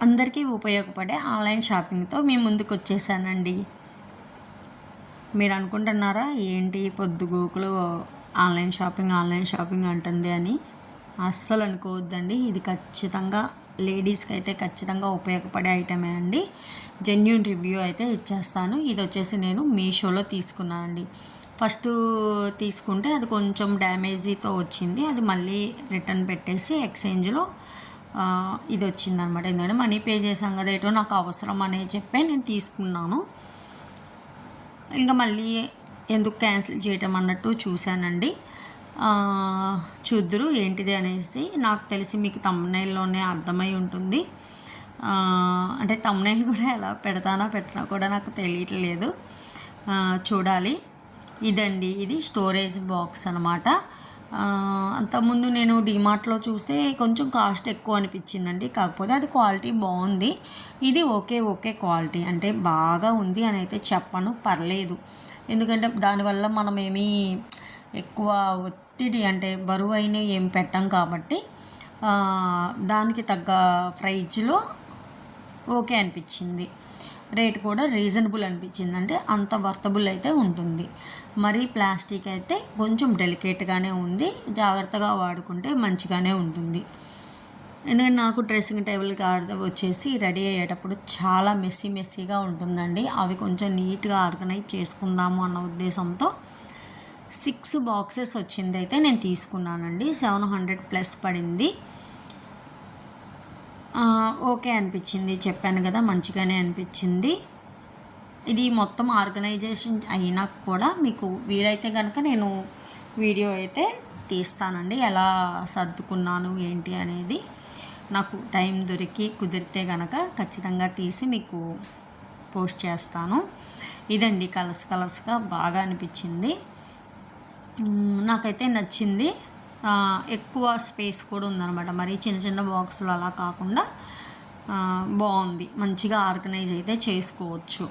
అందరికీ ఉపయోగపడే ఆన్లైన్ షాపింగ్తో మీ ముందుకు వచ్చేసానండి. మీరు అనుకుంటున్నారా ఏంటి పొద్దుగూకులు ఆన్లైన్ షాపింగ్ అంటుంది అని? అస్సలు అనుకోవద్దండి. ఇది ఖచ్చితంగా లేడీస్కి అయితే ఖచ్చితంగా ఉపయోగపడే ఐటమే అండి. జెన్యూన్ రివ్యూ అయితే ఇచ్చేస్తాను. ఇది వచ్చేసి నేను మీషోలో తీసుకున్నానండి. ఫస్ట్ తీసుకుంటే అది కొంచెం డ్యామేజీతో వచ్చింది. అది మళ్ళీ రిటర్న్ పెట్టేసి ఎక్స్చేంజ్లో ఇది వచ్చిందనమాట. ఎందుకంటే మనీ పే చేసాం కదా, ఏటో నాకు అవసరం అనే చెప్పే నేను తీసుకున్నాను. ఇంకా మళ్ళీ ఎందుకు క్యాన్సిల్ చేయటం అన్నట్టు చూశానండి. చూద్దురు ఏంటిది అనేసి. నాకు తెలిసి మీకు థంబ్నెయిల్లోనే అర్థమై ఉంటుంది. అంటే థంబ్నెయిల్ కూడా ఎలా పెడతానో పెట్టినా కూడా నాకు తెలియట్లేదు, చూడాలి. ఇదండి, ఇది స్టోరేజ్ బాక్స్ అనమాట. అంతకుముందు నేను డిమార్ట్లో చూస్తే కొంచెం కాస్ట్ ఎక్కువ అనిపించిందండి. కాకపోతే అది క్వాలిటీ బాగుంది. ఇది ఓకే క్వాలిటీ, అంటే బాగా ఉంది అని అయితే చెప్పను, పర్లేదు. ఎందుకంటే దానివల్ల మనం ఏమీ ఎక్కువ ఒత్తిడి అంటే బరువు అయినవి ఏం పెట్టం కాబట్టి దానికి తగ్గ ప్రైజ్లో ఓకే అనిపించింది. రేట్ కూడా రీజనబుల్ అనిపించింది, అంటే అంత వర్తబుల్ అయితే ఉంటుంది. మరి ప్లాస్టిక్ అయితే కొంచెం డెలికేట్గానే ఉంది, జాగ్రత్తగా వాడుకుంటే మంచిగానే ఉంటుంది. ఎందుకంటే నాకు డ్రెస్సింగ్ టేబుల్ వచ్చేసి రెడీ అయ్యేటప్పుడు చాలా మెస్సీగా ఉంటుందండి. అవి కొంచెం నీట్గా ఆర్గనైజ్ చేసుకుందాము అన్న ఉద్దేశంతో 6 బాక్సెస్ వచ్చింది అయితే నేను తీసుకున్నానండి. 700+ పడింది. ఓకే అనిపించింది, చెప్పాను కదా, మంచిగానే అనిపించింది. ఇది మొత్తం ఆర్గనైజేషన్ అయినా కూడా మీకు వీలైతే కనుక నేను వీడియో అయితే తీస్తానండి, ఎలా సర్దుకున్నాను ఏంటి అనేది. నాకు టైం కుదిరితే కనుక ఖచ్చితంగా తీసి మీకు పోస్ట్ చేస్తాను. ఇదండి, కలర్స్గా బాగా అనిపించింది, నాకైతే నచ్చింది. ఎక్కువ స్పేస్ కూడా ఉందన్నమాట. మరి చిన్న బాక్సులు అలా కాకుండా బాగుంది, మంచిగా ఆర్గనైజ్ అయితే చేసుకోవచ్చు.